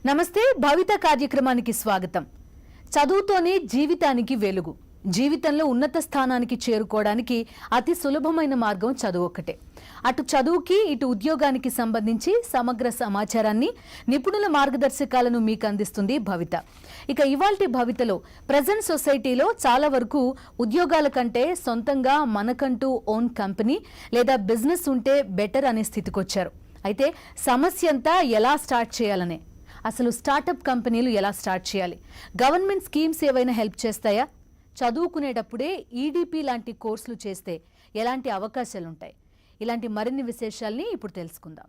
నమస్తే భవిత కార్యక్రమానికి స్వాగతం. చదువుతోనే జీవితానికి వెలుగు. జీవితంలో ఉన్నత స్థానానికి చేరుకోవడానికి అతి సులభమైన మార్గం చదువు ఒక్కటే. అటు చదువుకి ఇటు ఉద్యోగానికి సంబంధించి సమగ్ర సమాచారాన్ని నిపుణుల మార్గదర్శకాలను మీకు అందిస్తుంది భవిత. ఇక ఇవాల్టి భవితలో ప్రెజెంట్ సొసైటీలో చాలా వరకు ఉద్యోగాల కంటే సొంతంగా మనకంటూ ఓన్ కంపెనీ లేదా బిజినెస్ ఉంటే బెటర్ అనే స్థితికొచ్చారు. అయితే సమస్య అంతా ఎలా స్టార్ట్ చేయాలనే, అసలు స్టార్టప్ కంపెనీలు ఎలా స్టార్ట్ చేయాలి, గవర్నమెంట్ స్కీమ్స్ ఏవైనా హెల్ప్ చేస్తాయా, చదువుకునేటప్పుడే ఈడీపీ లాంటి కోర్సులు చేస్తే ఎలాంటి అవకాశాలు ఉంటాయి, ఇలాంటి మరిన్ని విశేషాల్ని ఇప్పుడు తెలుసుకుందాం.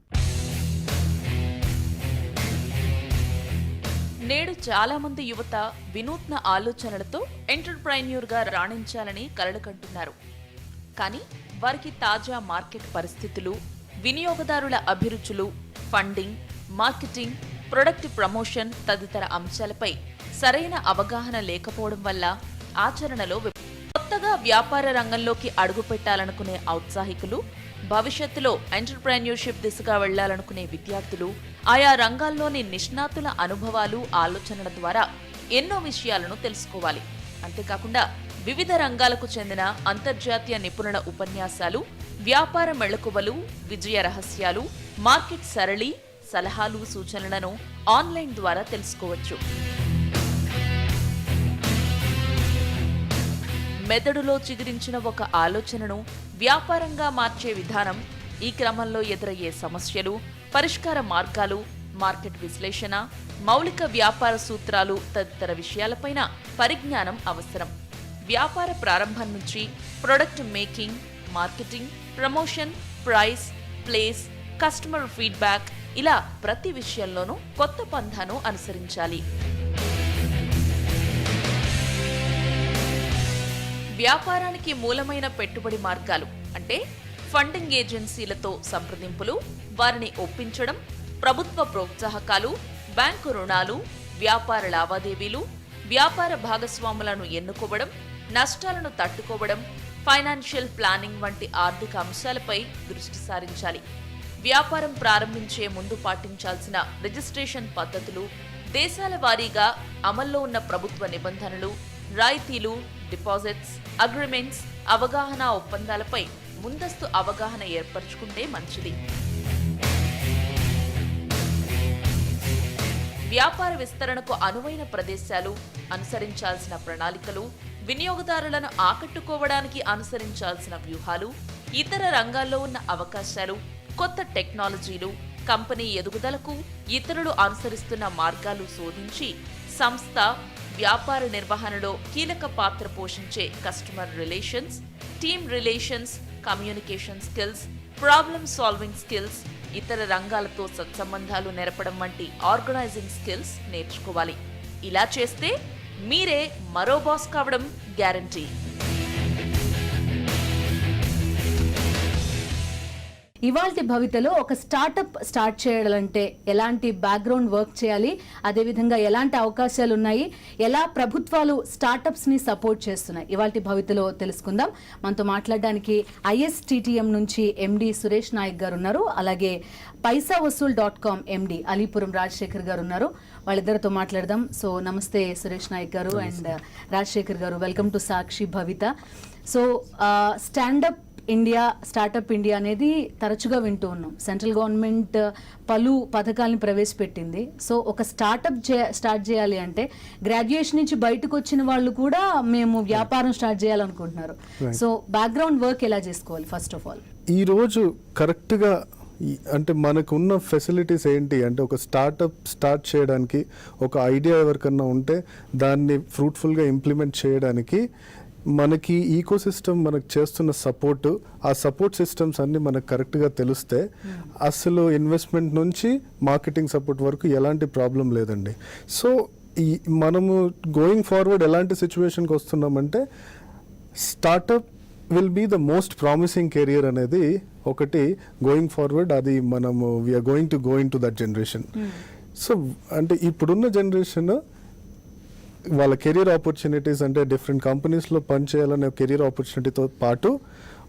నేడు చాలా మంది యువత వినూత్న ఆలోచనలతో ఎంటర్ప్రైన్యూర్గా రాణించాలని కలలు కంటున్నారు. కానీ వారికి తాజా మార్కెట్ పరిస్థితులు, వినియోగదారుల అభిరుచులు, ఫండింగ్, మార్కెటింగ్, ప్రొడక్ట్ ప్రమోషన్ తదితర అంశాలపై సరైన అవగాహన లేకపోవడం వల్ల ఆచరణలో కొత్తగా వ్యాపార రంగంలోకి అడుగుపెట్టాలనుకునే ఔత్సాహికులు, భవిష్యత్తులో ఎంటర్ప్రెన్యూర్షిప్ దిశగా వెళ్లాలనుకునే విద్యార్థులు ఆయా రంగాల్లోని నిష్ణాతుల అనుభవాలు, ఆలోచనల ద్వారా ఎన్నో విషయాలను తెలుసుకోవాలి. అంతేకాకుండా వివిధ రంగాలకు చెందిన అంతర్జాతీయ నిపుణుల ఉపన్యాసాలు, వ్యాపార మెళకువలు, విజయ రహస్యాలు, మార్కెట్ సరళి, సలహాలు, సూచనలను ఆన్లైన్ ద్వారా తెలుసుకోవచ్చు. మెదడులో చిగురించిన ఒక ఆలోచనను వ్యాపారంగా మార్చే విధానం, ఈ క్రమంలో ఎదురయ్యే సమస్యలు, పరిష్కార మార్గాలు, మార్కెట్ విశ్లేషణ, మౌలిక వ్యాపార సూత్రాలు తదితర విషయాలపైన పరిజ్ఞానం అవసరం. వ్యాపార ప్రారంభం నుంచి product making, marketing, promotion, price, place, customer feedback ఇలా ప్రతి విషయంలోనూ కొత్త పంథాను అనుసరించాలి. వ్యాపారానికి మూలమైన పెట్టుబడి మార్గాలు అంటే ఫండింగ్ ఏజెన్సీలతో సంప్రదింపులు, వారిని ఒప్పించడం, ప్రభుత్వ ప్రోత్సాహకాలు, బ్యాంకు రుణాలు, వ్యాపార లావాదేవీలు, వ్యాపార భాగస్వాములను ఎన్నుకోవడం, నష్టాలను తట్టుకోవడం, ఫైనాన్షియల్ ప్లానింగ్ వంటి ఆర్థిక అంశాలపై దృష్టి సారించాలి. వ్యాపారం ప్రారంభించే ముందు పాటించాల్సిన రిజిస్ట్రేషన్ పద్ధతులు, దేశాల వారీగా అమల్లో ఉన్న ప్రభుత్వ నిబంధనలు, రాయితీలు, డిపాజిట్స్, అగ్రిమెంట్స్, అవగాహన ఒప్పందాలపై ముందస్తు అవగాహన ఏర్పరచుకుంటే మంచిది. వ్యాపార విస్తరణకు అనువైన ప్రదేశాలు, అనుసరించాల్సిన ప్రణాళికలు, వినియోగదారులను ఆకట్టుకోవడానికి అనుసరించాల్సిన వ్యూహాలు, ఇతర రంగాల్లో ఉన్న అవకాశాలు, కొత్త టెక్నాలజీలు, కంపెనీ ఎదుగుదలకు ఇతరులు అనుసరిస్తున్న మార్గాలు శోధించి సంస్థ వ్యాపార నిర్వహణలో కీలక పాత్ర పోషించే customer relations, team relations, communication skills, problem solving skills, ఇతర రంగాలతో సత్సంబంధాలు నెరపడం వంటి ఆర్గనైజింగ్ స్కిల్స్ నేర్చుకోవాలి. ఇలా చేస్తే మీరే మరో బాస్ కావడం గ్యారంటీ. ఇవాల్టి భవితలో ఒక స్టార్టప్ స్టార్ట్ చేయాలంటే ఎలాంటి బ్యాక్గ్రౌండ్ వర్క్ చేయాలి, అదేవిధంగా ఎలాంటి అవకాశాలు ఉన్నాయి, ఎలా ప్రభుత్వాలు స్టార్టప్స్ ని సపోర్ట్ చేస్తున్నాయి, ఇవాల్టి భవితలో తెలుసుకుందాం. మనతో మాట్లాడడానికి ISTTM నుంచి MD సురేష్ నాయక్ గారు ఉన్నారు. అలాగే paisavasuul.com MD అలీపురం రాజశేఖర్ గారు ఉన్నారు. వాళ్ళిద్దరితో మాట్లాడదాం. సో నమస్తే సురేష్ నాయక్ గారు and Rajasekhar garu, welcome to Sakshi Bhavita. So stand up India, startup India అనేది తరచుగా వింటూ ఉన్నాం. సెంట్రల్ గవర్నమెంట్ పలు పథకాలను ప్రవేశపెట్టింది. సో ఒక స్టార్టప్ స్టార్ట్ చేయాలి అంటే గ్రాడ్యుయేషన్ నుంచి బయటకు వచ్చిన వాళ్ళు కూడా మేము వ్యాపారం స్టార్ట్ చేయాలనుకుంటున్నారు. సో బ్యాక్గ్రౌండ్ వర్క్ ఎలా చేసుకోవాలి ఫస్ట్ ఆఫ్ ఆల్? ఈ రోజు కరెక్ట్గా అంటే మనకున్న ఫెసిలిటీస్ ఏంటి అంటే ఒక స్టార్ట్ చేయడానికి ఒక ఐడియా ఎవరికన్నా ఉంటే దాన్ని ఫ్రూట్ఫుల్గా ఇంప్లిమెంట్ చేయడానికి మనకి ఈకో సిస్టమ్ మనకు చేస్తున్న ఆ సపోర్ట్ సిస్టమ్స్ అన్నీ మనకు కరెక్ట్గా తెలిస్తే అసలు ఇన్వెస్ట్మెంట్ నుంచి మార్కెటింగ్ సపోర్ట్ వరకు ఎలాంటి ప్రాబ్లం లేదండి. సో మనము గోయింగ్ ఫార్వర్డ్ ఎలాంటి సిచ్యువేషన్కి వస్తున్నామంటే startup will be the most promising career అనేది ఒకటి గోయింగ్ ఫార్వర్డ్. అది మనము we are going to that generation. So అంటే ఇప్పుడున్న జనరేషన్ వాళ్ళ కెరీర్ ఆపర్చునిటీస్ అంటే డిఫరెంట్ కంపెనీస్లో పనిచేయాలనే కెరీర్ ఆపర్చునిటీతో పాటు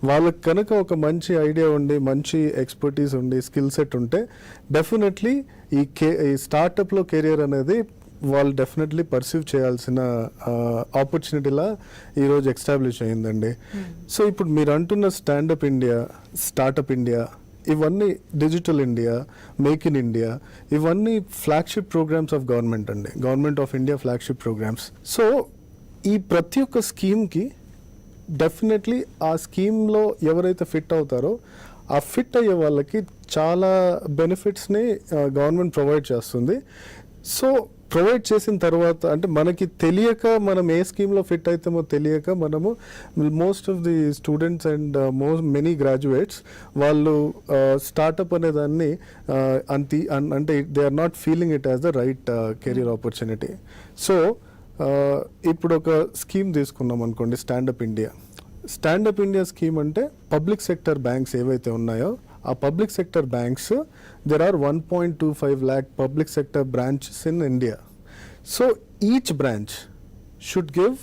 వాళ్ళకి కనుక ఒక మంచి ఐడియా ఉండి మంచి ఎక్స్పర్టీస్ ఉండి స్కిల్ సెట్ ఉంటే డెఫినెట్లీ ఈ స్టార్టప్లో కెరియర్ అనేది వాళ్ళు డెఫినెట్లీ పర్సీవ్ చేయాల్సిన ఆపర్చునిటీలా ఈరోజు ఎస్టాబ్లిష్ అయిందండి. సో ఇప్పుడు మీరు అంటున్న స్టాండప్ ఇండియా, స్టార్టప్ ఇండియా, ఇవన్నీ digital India, make in India, ఇవన్నీ ఫ్లాగ్షిప్ ప్రోగ్రామ్స్ ఆఫ్ గవర్నమెంట్ అండి, government of India flagship programmes. So ఈ ప్రతి ఒక్క స్కీమ్కి డెఫినెట్లీ ఆ స్కీమ్లో ఎవరైతే ఫిట్ అవుతారో ఆ ఫిట్ అయ్యే వాళ్ళకి చాలా బెనిఫిట్స్ని గవర్నమెంట్ ప్రొవైడ్ చేస్తుంది. సో ప్రొవైడ్ చేసిన తర్వాత అంటే మనకి తెలియక మనం ఏ స్కీమ్లో ఫిట్ అవుతామో తెలియక మనము most of the students and many graduates వాళ్ళు స్టార్టప్ అనే దాన్ని అంటే they are not feeling it as the right career opportunity. So ఇప్పుడు ఒక స్కీమ్ తీసుకున్నాం అనుకోండి, stand up India. Stand up India scheme అంటే పబ్లిక్ సెక్టర్ బ్యాంక్స్ ఏవైతే ఉన్నాయో ఆ public sector banks, there are 1.25 lakh public sector branches in India. So each branch should give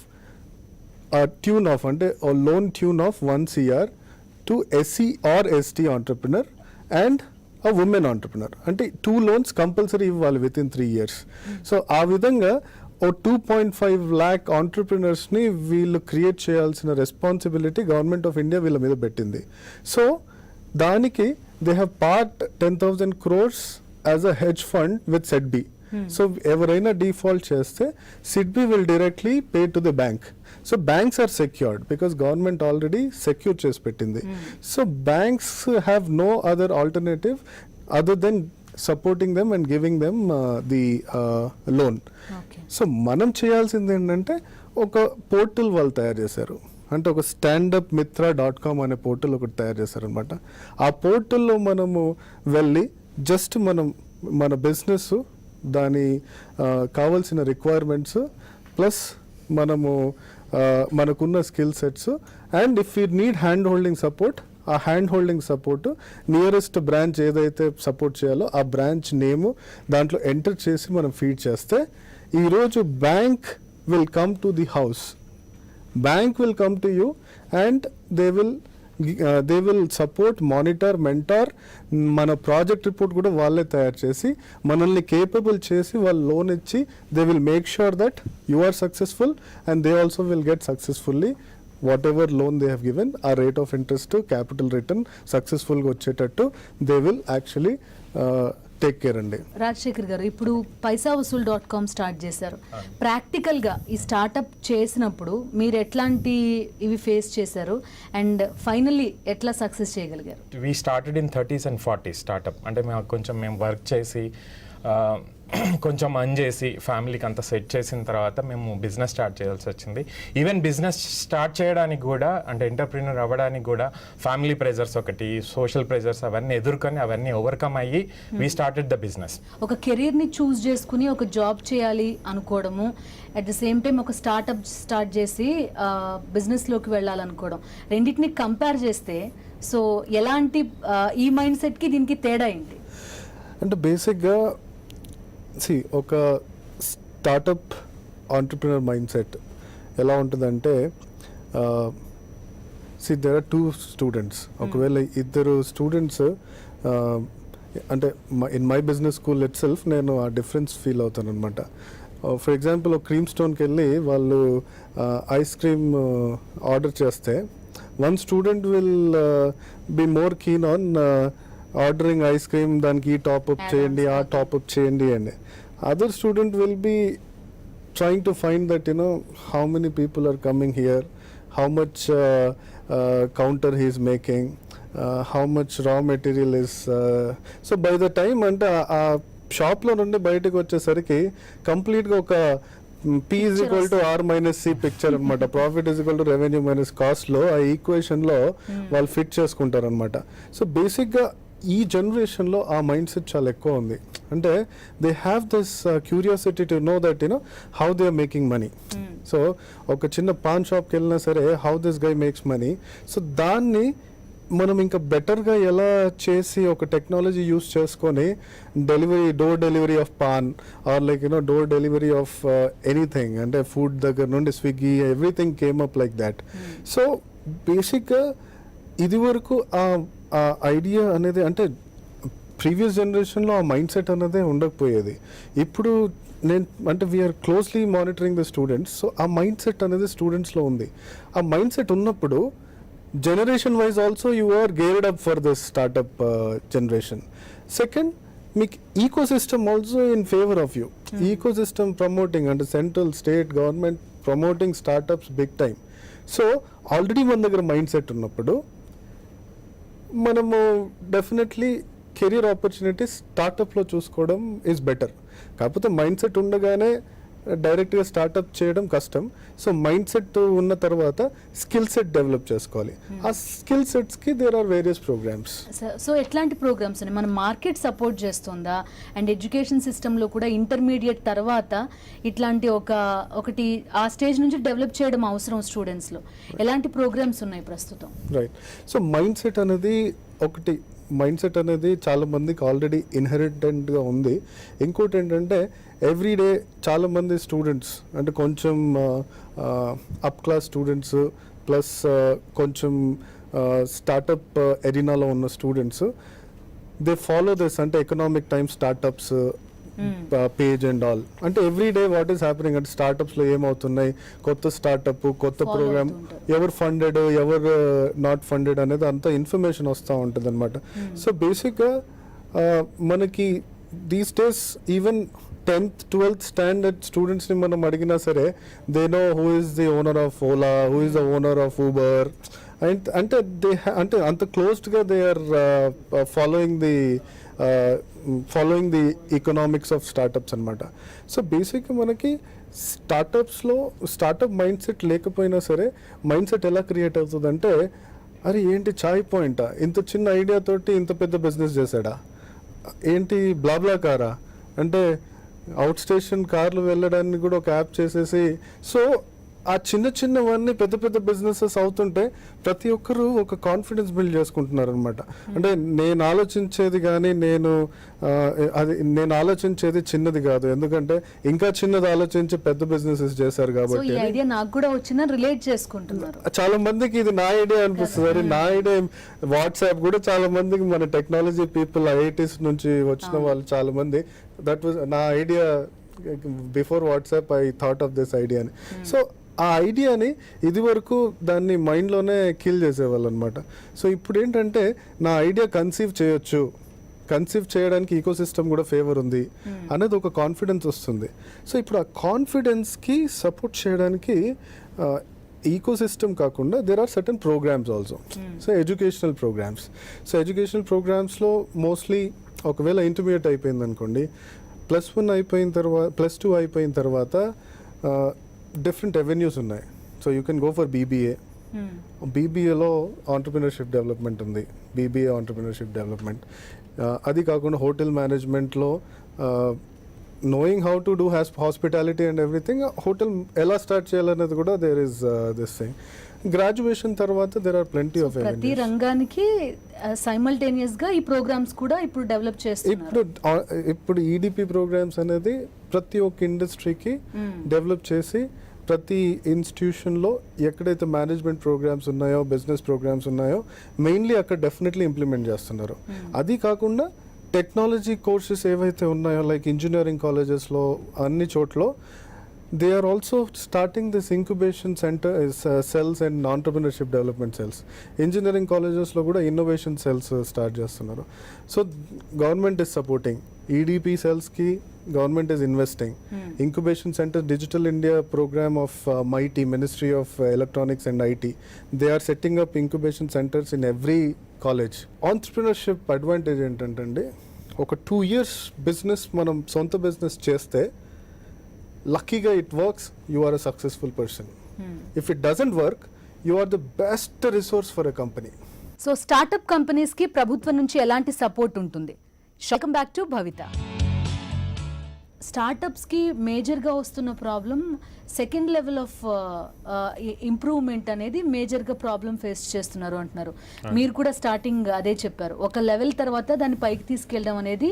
a tune of a loan tune of 1 CR to SC or ST entrepreneur and a women entrepreneur. అంటే 2 loans compulsory ఇవ్వాలి within 3 years. So ఆ విధంగా ఓ 2.5 lakh ఆంటర్ప్రినర్స్ని వీళ్ళు create చేయాల్సిన responsibility government of India వీళ్ళ మీద పెట్టింది. So దానికి they have part 10,000 crores as a hedge fund with SIDBI. So ఎవరైనా డిఫాల్ట్ చేస్తే SIDBI will directly pay to the bank. So banks are secured because government already secure చేసి పెట్టింది. So banks have no other alternative other than supporting them and giving them the loan. So మనం చేయాల్సింది ఏంటంటే ఒక portal వాళ్ళు తయారు చేశారు, అంటే ఒక standupmitra.com అనే పోర్టల్ ఒకటి తయారు చేశారనమాట. ఆ పోర్టల్లో మనము వెళ్ళి జస్ట్ మన బిజినెస్ దాని కావాల్సిన రిక్వైర్మెంట్స్ ప్లస్ మనకున్న skill sets and if you need hand holding support, ఆ hand holding support nearest branch ఏదైతే సపోర్ట్ చేయాలో ఆ బ్రాంచ్ నేము దాంట్లో ఎంటర్ చేసి మనం ఫీడ్ చేస్తే ఈరోజు bank will come to the house. Bank will come to you and they will support, monitor, mentor. మన ప్రాజెక్ట్ రిపోర్ట్ కూడా వాళ్ళే తయారు చేసి మనల్ని కేపబుల్ చేసి వాళ్ళు లోన్ ఇచ్చి they will make sure that you are successful and they also will get successfully whatever loan they have given. ఆ rate of interest, capital return సక్సెస్ఫుల్గా వచ్చేటట్టు they will actually take care అండి. రాజశేఖర్ గారు, ఇప్పుడు paisavasuul.com start చేశారు. ప్రాక్టికల్గా ఈ startup చేసినప్పుడు మీరు ఎట్లాంటి ఇవి ఫేస్ చేశారు అండ్ ఫైనల్లీ ఎట్లా సక్సెస్ చేయగలిగారు? We started in 30s and 40s startup. అంటే మేము వర్క్ చేసి కొంచెం అర్న్ చేసి ఫ్యామిలీకి అంతా సెట్ చేసిన తర్వాత మేము బిజినెస్ స్టార్ట్ చేయాల్సి వచ్చింది. ఈవెన్ బిజినెస్ స్టార్ట్ చేయడానికి కూడా, అంటే ఎంటర్ప్రీనర్ అవ్వడానికి కూడా ఫ్యామిలీ ప్రెజర్స్, ఒకటి సోషల్ ప్రెజర్స్, అవన్నీ ఎదుర్కొని అవన్నీ ఓవర్కమ్ అయ్యి వీ స్టార్టెడ్ ద బిజినెస్. ఒక కెరీర్ని చూస్ చేసుకుని ఒక జాబ్ చేయాలి అనుకోవడము, అట్ ద సేమ్ టైం ఒక స్టార్టప్ స్టార్ట్ చేసి బిజినెస్లోకి వెళ్ళాలనుకోవడం, రెండింటిని కంపేర్ చేస్తే సో ఎలాంటి ఈ మైండ్ సెట్కి దీనికి తేడా ఏంటి? అంటే బేసిక్గా ఒక స్టార్టప్ ఆంటర్ప్రినర్ మైండ్ సెట్ ఎలా ఉంటుందంటే దేర్ ఆర్ 2 స్టూడెంట్స్. ఒకవేళ ఇద్దరు స్టూడెంట్స్ అంటే in my business school it self నేను ఆ డిఫరెన్స్ ఫీల్ అవుతాను అనమాట. ఫర్ ఎగ్జాంపుల్ ఒక క్రీమ్ స్టోన్కి వెళ్ళి వాళ్ళు ఐస్ క్రీమ్ ఆర్డర్ చేస్తే one student will be more keen on ordering ice cream, దానికి ఈ టాప్అప్ చేయండి, ఆ టాప్అప్ చేయండి అని. Other student will be trying to find that how many people are coming here, how much counter he is making, how much raw material is so by the time అంటే ఆ షాప్లో నుండి బయటకు వచ్చేసరికి కంప్లీట్గా ఒక P is equal to R minus C picture అనమాట. Profit is equal to revenue minus కాస్ట్లో ఆ ఈక్వేషన్లో వాళ్ళు ఫిట్ చేసుకుంటారు అనమాట. సో బేసిక్గా ఈ జనరేషన్లో ఆ మైండ్ సెట్ చాలా ఎక్కువ ఉంది. అంటే they have this curiosity to know that how they are making money. So ఒక చిన్న పాన్ షాప్కి వెళ్ళినా సరే how this guy makes money. So దాన్ని మనం ఇంకా బెటర్గా ఎలా చేసి ఒక టెక్నాలజీ యూస్ చేసుకొని door delivery of paan or like door delivery of anything, అంటే ఫుడ్ దగ్గర నుండి Swiggy everything came up like that. So బేసిక్గా ఇది వరకు ఆ ఐడియా అనేది అంటే ప్రీవియస్ జనరేషన్లో ఆ మైండ్ సెట్ అనేది ఉండకపోయేది. ఇప్పుడు నేను అంటే we are closely monitoring the students. So ఆ మైండ్ సెట్ అనేది స్టూడెంట్స్లో ఉంది. ఆ మైండ్ సెట్ ఉన్నప్పుడు generation wise also you are geared up for this startup generation. Second, మీకు ecosystem also in favour of you. Ecosystem promoting అంటే central, state, government promoting startups big time. So already మన దగ్గర mind set ఉన్నప్పుడు మనము definitely career opportunities స్టార్టప్లో చూసుకోవడం is better. కాకపోతే mind set ఉండగానే డైరెక్ట్గా స్టార్టప్ చేయడం కష్టం. సో మైండ్ సెట్ ఉన్న తర్వాత స్కిల్ సెట్ డెవలప్ చేసుకోవాలి. ఆ స్కిల్ సెట్స్కి there are various programmes. So ఎట్లాంటి ప్రోగ్రామ్స్ ఉన్నాయి? మన మార్కెట్ సపోర్ట్ చేస్తుందా? అండ్ ఎడ్యుకేషన్ సిస్టంలో కూడా ఇంటర్మీడియట్ తర్వాత ఇట్లాంటి ఒకటి ఆ స్టేజ్ నుంచి డెవలప్ చేయడం అవసరం స్టూడెంట్స్లో. ఎలాంటి ప్రోగ్రామ్స్ ఉన్నాయి ప్రస్తుతం? రైట్. సో మైండ్ సెట్ అనేది ఒకటి, మైండ్ సెట్ అనేది చాలా మందికి ఆల్రెడీ ఇన్హెరిటెంట్గా ఉంది. ఇంకోటి ఏంటంటే ఎవ్రీడే చాలామంది స్టూడెంట్స్ అంటే కొంచెం అప్ క్లాస్ స్టూడెంట్స్ ప్లస్ కొంచెం స్టార్టప్ ఎరీనాలో ఉన్న స్టూడెంట్స్ దే ఫాలో దిస్ అంటే economic time startups page and all. అంటే every day what is happening అంటే స్టార్టప్స్లో ఏమవుతున్నాయి, కొత్త స్టార్టప్, కొత్త ప్రోగ్రామ్, ఎవరు ఫండెడ్, ఎవరు నాట్ ఫండెడ్ అనేది అంత ఇన్ఫర్మేషన్ వస్తూ ఉంటుంది అనమాట. సో బేసిక్గా మనకి these days even 10th 12th standard స్టూడెంట్స్ని మనం అడిగినా సరే they know who is the owner of Ola, who is the owner of Uber. అంటే అంటే అంత క్లోజ్డ్గా they are following the economics of startups అనమాట. సో బేసిక్గా మనకి స్టార్టప్ మైండ్ సెట్ లేకపోయినా సరే మైండ్ సెట్ ఎలా క్రియేట్ అవుతుందంటే, అరే ఏంటి చాయ్ పాయింటా, ఇంత చిన్న ఐడియాతోటి ఇంత పెద్ద బిజినెస్ చేశాడా, ఏంటి బ్లాబ్లా కారా అంటే అవుట్ స్టేషన్ కార్లు వెళ్ళడానికి కూడా ఒక యాప్ చేసేసి. సో ఆ చిన్నవన్నీ పెద్ద పెద్ద బిజినెసెస్ అవుతుంటే ప్రతి ఒక్కరూ ఒక కాన్ఫిడెన్స్ బిల్డ్ చేసుకుంటున్నారు అనమాట. అంటే నేను ఆలోచించేది కానీ నేను ఆలోచించేది చిన్నది కాదు, ఎందుకంటే ఇంకా చిన్నది ఆలోచించి పెద్ద బిజినెసెస్ చేశారు కాబట్టి. నాకు కూడా వచ్చిన రిలేట్ చేసుకుంటున్నారు చాలా మందికి ఇది నా ఐడియా అనిపిస్తుంది. నా ఐడియా వాట్సాప్ కూడా చాలా మందికి మన టెక్నాలజీ పీపుల్ ఐఐటీస్ నుంచి వచ్చిన వాళ్ళు చాలా మంది దట్ వాజ్ నా idea before WhatsApp I thought of this idea అని. సో ఆ ఐడియాని ఇది వరకు దాన్ని మైండ్లోనే కిల్ చేసేవాళ్ళు అనమాట. సో ఇప్పుడు ఏంటంటే నా ఐడియా కన్సీవ్ చేయడానికి ఈకో సిస్టమ్ కూడా ఫేవర్ ఉంది అనేది ఒక కాన్ఫిడెన్స్ వస్తుంది. సో ఇప్పుడు ఆ కాన్ఫిడెన్స్కి సపోర్ట్ చేయడానికి ఈకో సిస్టమ్ కాకుండా there are certain programmes also. So educational ప్రోగ్రామ్స్లో మోస్ట్లీ ఒకవేళ ఇంటర్మీడియట్ అయిపోయింది అనుకోండి, +1 అయిపోయిన తర్వాత +2 అయిపోయిన తర్వాత డిఫరెంట్ అవెన్యూస్ ఉన్నాయి. So you can go for BBA. బీబీఏలో ఆంటర్ప్రినర్షిప్ డెవలప్మెంట్ ఉంది, బీబీఏ ఆంటర్ప్రినర్షిప్ డెవలప్మెంట్. అది కాకుండా హోటల్ మేనేజ్మెంట్లో knowing how to do hospitality and everything, hotel ఎలా స్టార్ట్ చేయాలనేది కూడా there is this thing. Graduation తర్వాత దేర్ ఆర్ ప్లెంటీ ఆఫ్ ప్రతి రంగానికి సైమల్టేనియస్ గా ఈ ప్రోగ్రామ్స్ కూడా ఇప్పుడు డెవలప్ చేస్తున్నారు. ఇప్పుడు ఈడిపి ప్రోగ్రామ్స్ అనేది ప్రతి ఒక్క ఇండస్ట్రీకి డెవలప్ చేసి ప్రతి ఇన్స్టిట్యూషన్లో ఎక్కడైతే మేనేజ్మెంట్ ప్రోగ్రామ్స్ ఉన్నాయో, బిజినెస్ ప్రోగ్రామ్స్ ఉన్నాయో మెయిన్లీ అక్కడ డెఫినెట్లీ ఇంప్లిమెంట్ చేస్తున్నారు. అది కాకుండా టెక్నాలజీ కోర్సెస్ ఏవైతే ఉన్నాయో లైక్ ఇంజనీరింగ్ కాలేజెస్లో అన్ని చోట్ల they are also starting this incubation centre cells and entrepreneurship development cells. Engineering కాలేజెస్లో కూడా ఇన్నోవేషన్ సెల్స్ స్టార్ట్ చేస్తున్నారు. So government is supporting EDP సెల్స్కి, government is investing. Incubation centre digital India programme of MeitY, ministry of electronics and IT, they are setting up incubation centres in every college. Entrepreneurship advantage ఏంటంటే ఒక 2 years business మనం సొంత business చేస్తే లక్కీగా it works, you are a successful person. If it doesn't work, you are the best resource for a company. So startup కంపెనీస్కి ప్రభుత్వం నుంచి ఎలాంటి సపోర్ట్ ఉంటుంది? Welcome back to Bhavita. స్టార్టప్స్కి మేజర్గా వస్తున్న problem second level of improvement అనేది మేజర్గా ప్రాబ్లం ఫేస్ చేస్తున్నారు అంటున్నారు. మీరు కూడా స్టార్టింగ్ అదే చెప్పారు, ఒక లెవెల్ తర్వాత దాన్ని పైకి తీసుకెళ్ళడం అనేది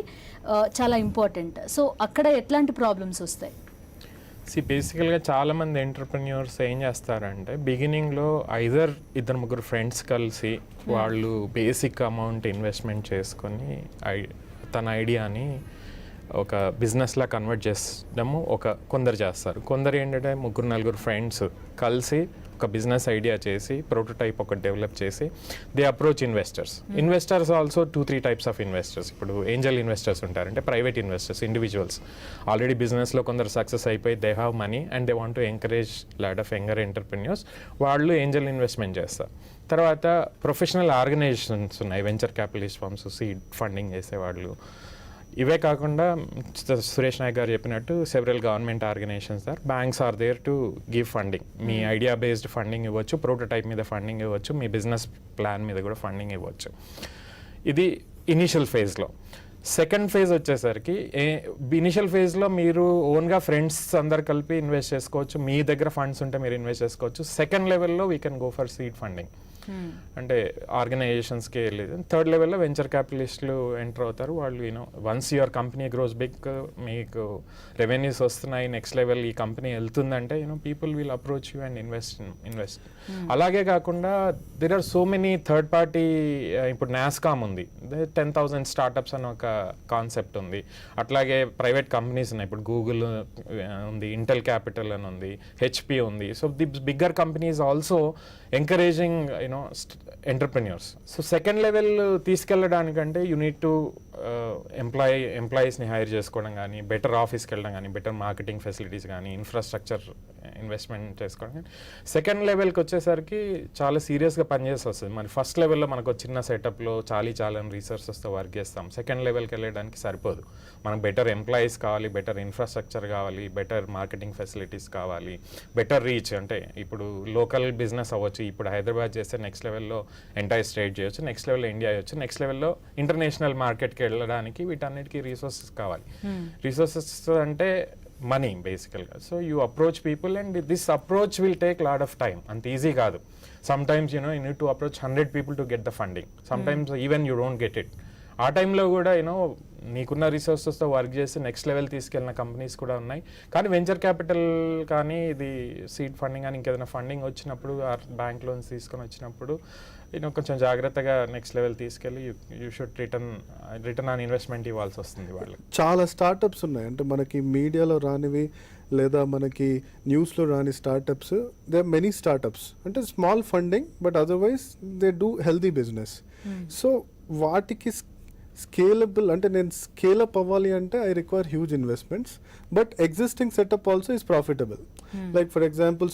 చాలా ఇంపార్టెంట్. సో అక్కడ ఎట్లాంటి ప్రాబ్లమ్స్ వస్తాయి? బేసికల్గా చాలామంది ఎంటర్ప్రెన్యూర్స్ ఏం చేస్తారంటే బిగినింగ్లో ఐదర్ ఇద్దరు ముగ్గురు ఫ్రెండ్స్ కలిసి వాళ్ళు బేసిక్ అమౌంట్ ఇన్వెస్ట్మెంట్ చేసుకొని తన ఐడియాని ఒక బిజినెస్లా కన్వర్ట్ చేసడము కొందరు చేస్తారు. కొందరు ఏంటంటే ముగ్గురు నలుగురు ఫ్రెండ్స్ కలిసి ఒక బిజినెస్ ఐడియా చేసి ప్రోటోటైప్ ఒకటి డెవలప్ చేసి they approach investors also 2-3 types of investors. ఇప్పుడు ఏంజల్ ఇన్వెస్టర్స్ ఉంటారు, అంటే ప్రైవేట్ ఇన్వెస్టర్స్, ఇండివిజువల్స్ ఆల్రెడీ బిజినెస్లో కొందరు సక్సెస్ అయిపోయి they have money and they want to encourage lot of younger entrepreneurs, వాళ్ళు ఏంజల్ ఇన్వెస్ట్మెంట్ చేస్తారు. తర్వాత ప్రొఫెషనల్ ఆర్గనైజేషన్స్ ఉన్నాయి, venture capitalist firms, seed funding చేసేవాళ్ళు. ఇవే కాకుండా సురేష్ నాయక్ గారు చెప్పినట్టు several government organisations banks are there to give funding. మీ ఐడియా బేస్డ్ ఫండింగ్ ఇవ్వచ్చు, ప్రోటోటైప్ మీద ఫండింగ్ ఇవ్వచ్చు, మీ బిజినెస్ ప్లాన్ మీద కూడా ఫండింగ్ ఇవ్వచ్చు. ఇది ఇనీషియల్ ఫేజ్లో. సెకండ్ ఫేజ్ వచ్చేసరికి ఇనిషియల్ ఫేజ్లో మీరు ఓన్గా ఫ్రెండ్స్ అందరు కలిపి ఇన్వెస్ట్ చేసుకోవచ్చు, మీ దగ్గర ఫండ్స్ ఉంటే మీరు ఇన్వెస్ట్ చేసుకోవచ్చు. సెకండ్ లెవెల్లో we can go for seed funding, అంటే ఆర్గనైజేషన్స్కి వెళ్ళేది. థర్డ్ లెవెల్లో వెంచర్ క్యాపిటలిస్టులు ఎంటర్ అవుతారు. వాళ్ళు once your company grows big, మీకు రెవెన్యూస్ వస్తున్నాయి, నెక్స్ట్ లెవెల్ ఈ కంపెనీ వెళ్తుందంటే people will approach you and invest. అలాగే కాకుండా there are so many third party, ఇప్పుడు నాస్కామ్ ఉంది, 10,000 స్టార్టప్స్ అని ఒక కాన్సెప్ట్ ఉంది. అట్లాగే ప్రైవేట్ కంపెనీస్ ఉన్నాయి, ఇప్పుడు గూగుల్ ఉంది, ఇంటెల్ క్యాపిటల్ అని ఉంది, హెచ్పి ఉంది. So the bigger companies also encouraging entrepreneurs. So second level తీసుకెళ్ళడానికంటే యూ నీడ్ టు ఎంప్లాయీస్ని హైర్ చేసుకోవడం కానీ, బెటర్ ఆఫీస్కి వెళ్ళడం కానీ, బెటర్ మార్కెటింగ్ ఫెసిలిటీస్ కానీ, ఇన్ఫ్రాస్ట్రక్చర్ ఇన్వెస్ట్మెంట్ చేసుకోవడం కానీ. సెకండ్ లెవెల్కి వచ్చేసరికి చాలా సీరియస్గా పనిచేసి వస్తుంది. మరి ఫస్ట్ లెవెల్లో మనకు చిన్న సెటప్లో చాలా రీసోర్సెస్తో వర్క్ చేస్తాం. సెకండ్ లెవెల్కి వెళ్ళడానికి సరిపోదు, మనకు బెటర్ ఎంప్లాయీస్ కావాలి, బెటర్ ఇన్ఫ్రాస్ట్రక్చర్ కావాలి, బెటర్ మార్కెటింగ్ ఫెసిలిటీస్ కావాలి, బెటర్ రీచ్. అంటే ఇప్పుడు లోకల్ బిజినెస్ అవ్వచ్చు, ఇప్పుడు హైదరాబాద్ చేస్తే నెక్స్ట్ లెవెల్లో ఎంటైర్ స్టేట్ చేయొచ్చు, నెక్స్ట్ లెవెల్లో ఇండియా చేయొచ్చు, నెక్స్ట్ లెవెల్లో ఇంటర్నేషనల్ మార్కెట్కి వెళ్ళడానికి వీటన్నిటికీ రీసోర్సెస్ కావాలి. రీసోర్సెస్ అంటే మనీ బేసికల్గా. So you approach people and this approach will take lot of time. అంత ఈజీ కాదు. సమ్టైమ్స్ యూ నీడ్ to approach 100 people to get the funding. Sometimes even you don't get it. ఆ టైంలో కూడా నీకున్న రిసోర్సెస్తో వర్క్ చేసి నెక్స్ట్ లెవెల్ తీసుకెళ్ళిన companies కూడా ఉన్నాయి. కానీ వెంచర్ క్యాపిటల్ కానీ ఇది సీడ్ ఫండింగ్ కానీ ఇంకేదైనా ఫండింగ్ వచ్చినప్పుడు, బ్యాంక్ లోన్స్ తీసుకొని వచ్చినప్పుడు కొంచెం జాగ్రత్తగా నెక్స్ట్ లెవెల్ తీసుకెళ్ళి you should return on investment ఇవ్వాల్సి వస్తుంది వాళ్ళకి. చాలా స్టార్టప్స్ ఉన్నాయి, అంటే మనకి మీడియాలో రానివి లేదా మనకి న్యూస్లో రాని startups. They are many startups, అంటే small funding but otherwise they do healthy business. So వాటికి స్కేలబుల్, అంటే నేను స్కేలప్ అవ్వాలి అంటే I require huge investments, but existing setup also is profitable. Like for example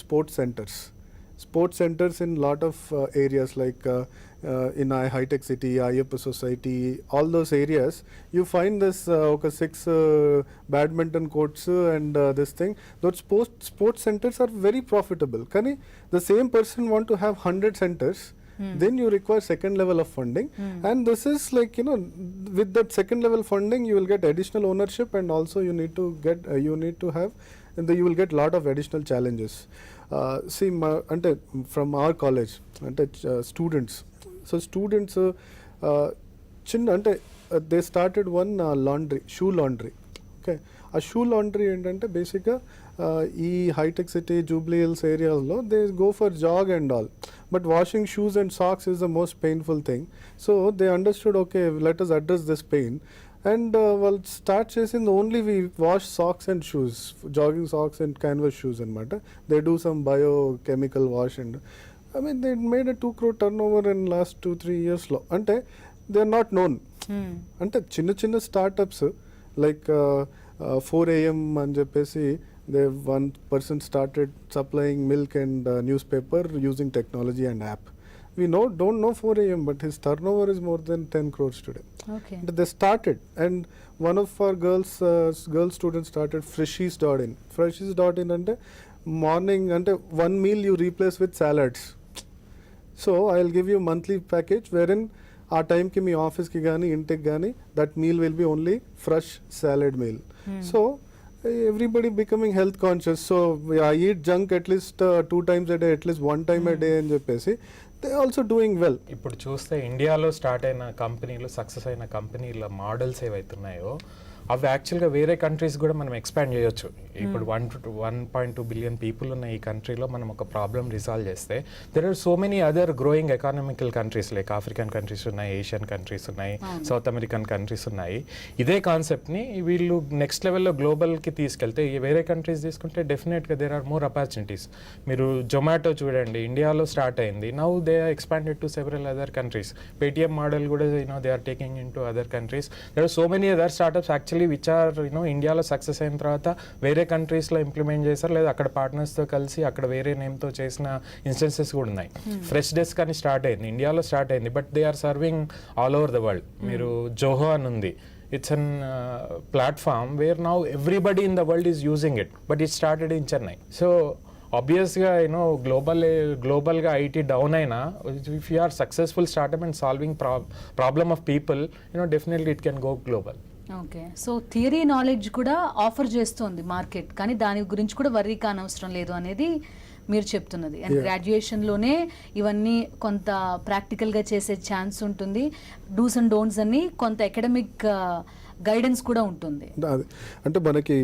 sports centers in lot of areas like in high-tech city, Ayyappa society, all those areas you find this 6 badminton courts and this thing. Those sports centers are very profitable. Kani the same person want to have 100 centers, then you require second level of funding. And this is like with that second level funding you will get additional ownership, and also you need to have, and you will get lot of additional challenges. See, ante from our college, ante students, so students chinna ante they started one shoe laundry. Okay, ఆ shoe laundry ఏంటంటే బేసిక్గా ఈ హైటెక్ సిటీ, జూబ్లీ హిల్స్ ఏరియాస్లో they go for jog and all, but washing shoes and socks is the most painful thing. So they understood, okay let us address this pain. And వాళ్ళు start చేసింది only we wash socks and shoes, jogging socks and canvas shoes అనమాట. They do some biochemical wash and they made a 2 crore turnover in last 2-3 yearsలో. అంటే they are not known. అంటే చిన్న startups like 4 AM అని చెప్పేసి one person started supplying milk and newspaper using technology and app. We don't know 4 AM, but his turnover is more than 10 crores today. Okay. But they started, and one of our girl students started Freshies.in. Freshies.in ante morning ante one meal you replace with salads. So I'll give you monthly package wherein ఆ టైంకి మీ ఆఫీస్కి కానీ ఇంటికి కానీ that meal will be only fresh salad meal. So everybody becoming health conscious. So I eat junk at least 2 times a day, at least 1 time a day అని చెప్పేసి they also doing well. ఇప్పుడు చూస్తే ఇండియాలో స్టార్ట్ అయిన కంపెనీలు, సక్సెస్ అయిన కంపెనీల models ఏవైతున్నాయో అవి యాక్చువల్గా వేరే కంట్రీస్ కూడా మనం ఎక్స్పాండ్ చేయొచ్చు. ఇప్పుడు 1.2 బిలియన్ పీపుల్ ఉన్న ఈ కంట్రీలో మనం ఒక ప్రాబ్లమ్ రిజాల్వ్ చేస్తే there are so many other growing economical countries like African countries ఉన్నాయి, ఏషియన్ కంట్రీస్ ఉన్నాయి, సౌత్ అమెరికన్ కంట్రీస్ ఉన్నాయి. ఇదే కాన్సెప్ట్ని వీళ్ళు నెక్స్ట్ లెవెల్లో గ్లోబల్కి తీసుకెళ్తే వేరే కంట్రీస్ తీసుకుంటే డెఫినెట్గా దేర్ ఆర్ మోర్ ఆపర్చునిటీస్. మీరు జొమాటో చూడండి, ఇండియాలో స్టార్ట్ అయింది, now they are expanded to several other countries. Paytm model కూడా they are taking in to other countries. There are so many other startups actually which are ఇండియాలో success అయిన తర్వాత వేరే కంట్రీస్లో ఇంప్లిమెంట్ చేశారు, లేదా అక్కడ పార్ట్నర్స్తో కలిసి అక్కడ వేరే నేమ్తో చేసిన ఇన్స్టెన్సెస్ కూడా ఉన్నాయి. ఫ్రెష్ డెస్క్ అని స్టార్ట్ అయింది, ఇండియాలో స్టార్ట్ అయింది, but they are serving all over the world. మీరు జోహో అని ఉంది, it's an platform where now everybody in the world is using it, but it started in Chennai. So ఆబ్వియస్గా గ్లోబల్గా ఐటీ డౌన్ అయినా if you are successful startup and solving problem of people definitely it can go global. Okay, so theory knowledge కూడా offer చేస్తుంది market, కానీ దాని గురించి కూడా worry కానవసరం లేదు అనేది మీరు చెప్తున్నది. అండ్ గ్రాడ్యుయేషన్లోనే ఇవన్నీ కొంత ప్రాక్టికల్గా చేసే ఛాన్స్ ఉంటుంది, డూస్ అండ్ డోంట్స్ అన్ని కొంత అకాడమిక్ గైడెన్స్ కూడా ఉంటుంది. అంటే మనకి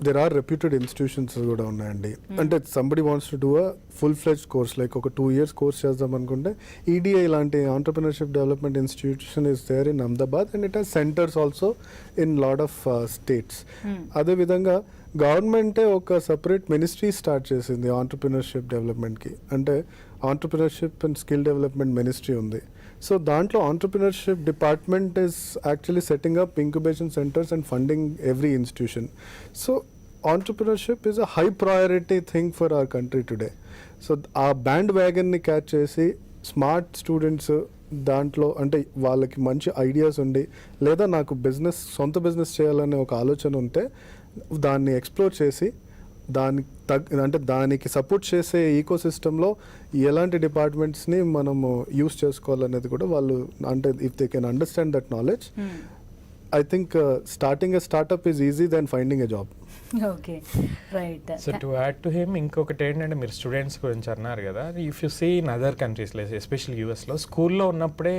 there are reputed institutions కూడా ఉన్నాయండి. అంటే somebody wants to do a full-fledged course like ఒక 2 years కోర్స్ చేద్దాం అనుకుంటే EDI లాంటి entrepreneurship development institution is there in Ahmedabad and it has centers also in lot of states. అదే విధంగా గవర్నమెంటే ఒక సపరేట్ మినిస్ట్రీ స్టార్ట్ చేసింది ఆంటర్ప్రినర్షిప్ డెవలప్మెంట్కి. అంటే entrepreneurship and skill development ministry ఉంది. సో దాంట్లో entrepreneurship department is actually setting up incubation centres and funding every institution. So entrepreneurship is a high priority thing for our country today. So ఆ band వ్యాగన్ని catch చేసి smart students దాంట్లో అంటే వాళ్ళకి మంచి ideas ఉండి లేదా నాకు సొంత బిజినెస్ చేయాలనే ఒక ఆలోచన ఉంటే దాన్ని ఎక్స్ప్లోర్ చేసి దానికి సపోర్ట్ చేసే ఈకో సిస్టంలో ఎలాంటి డిపార్ట్మెంట్స్ని మనము యూస్ చేసుకోవాలనేది కూడా వాళ్ళు అంటే if they can understand that knowledge, I think starting a startup is easy then finding a job. Okay, right. So to add to him ఇంకొకటి ఏంటంటే మీరు స్టూడెంట్స్ గురించి అన్నారు కదా, if you see in other countries especially యూఎస్లో స్కూల్లో ఉన్నప్పుడే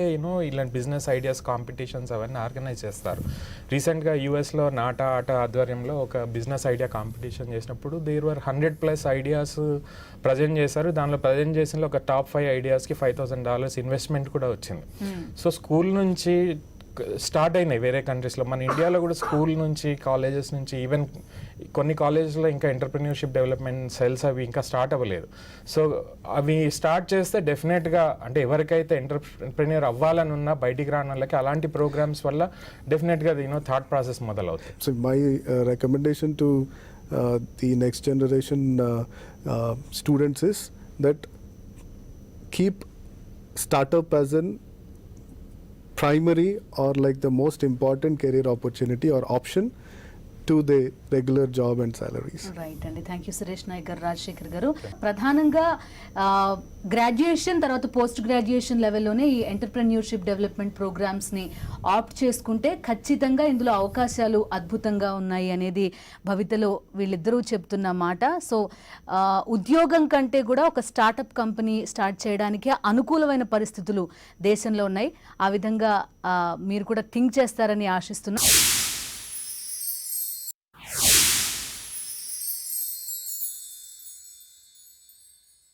ఇలాంటి బిజినెస్ ఐడియాస్ కాంపిటీషన్స్ అవన్నీ ఆర్గనైజ్ చేస్తారు. రీసెంట్గా యూఎస్లో నాటా ఆట ఆధ్వర్యంలో ఒక బిజినెస్ ఐడియా కాంపిటీషన్ చేసినప్పుడు దేర్ వర్ 100+ ఐడియాస్ ప్రజెంట్ చేశారు. దానిలో ప్రజెంట్ చేసిన ఒక టాప్ 5 ఐడియాస్కి $5,000 ఇన్వెస్ట్మెంట్ కూడా వచ్చింది. సో స్కూల్ నుంచి స్టార్ట్ అయినాయి వేరే కంట్రీస్లో. మన ఇండియాలో కూడా స్కూల్ నుంచి కాలేజెస్ నుంచి ఈవెన్ కొన్ని కాలేజెస్లో ఇంకా ఎంటర్ప్రెన్యూర్షిప్ డెవలప్మెంట్ సెల్స్ అవి ఇంకా స్టార్ట్ అవ్వలేదు. సో అవి స్టార్ట్ చేస్తే డెఫినెట్గా అంటే ఎవరికైతే ఎంటర్ప్రెన్యూర్ అవ్వాలని ఉన్నా బయటికి రాని వాళ్ళకి అలాంటి ప్రోగ్రామ్స్ వల్ల డెఫినెట్గా థాట్ ప్రాసెస్ మొదలవుతుంది. So my recommendation to the next generation students is that keep startup as an primary or like the most important career opportunity or option to the regular job and salaries. Right అండి, thank you Suresh Nayak గారు, రాజశేఖర్ గారు. ప్రధానంగా graduation తర్వాత post graduation లెవెల్లోనే ఈ entrepreneurship development ప్రోగ్రామ్స్ని opt చేసుకుంటే ఖచ్చితంగా ఇందులో అవకాశాలు అద్భుతంగా ఉన్నాయి అనేది భవితలో వీళ్ళిద్దరూ చెప్తున్న మాట. సో ఉద్యోగం కంటే కూడా ఒక స్టార్టప్ కంపెనీ స్టార్ట్ చేయడానికి అనుకూలమైన పరిస్థితులు దేశంలో ఉన్నాయి. ఆ విధంగా మీరు కూడా థింక్ చేస్తారని ఆశిస్తున్నాం.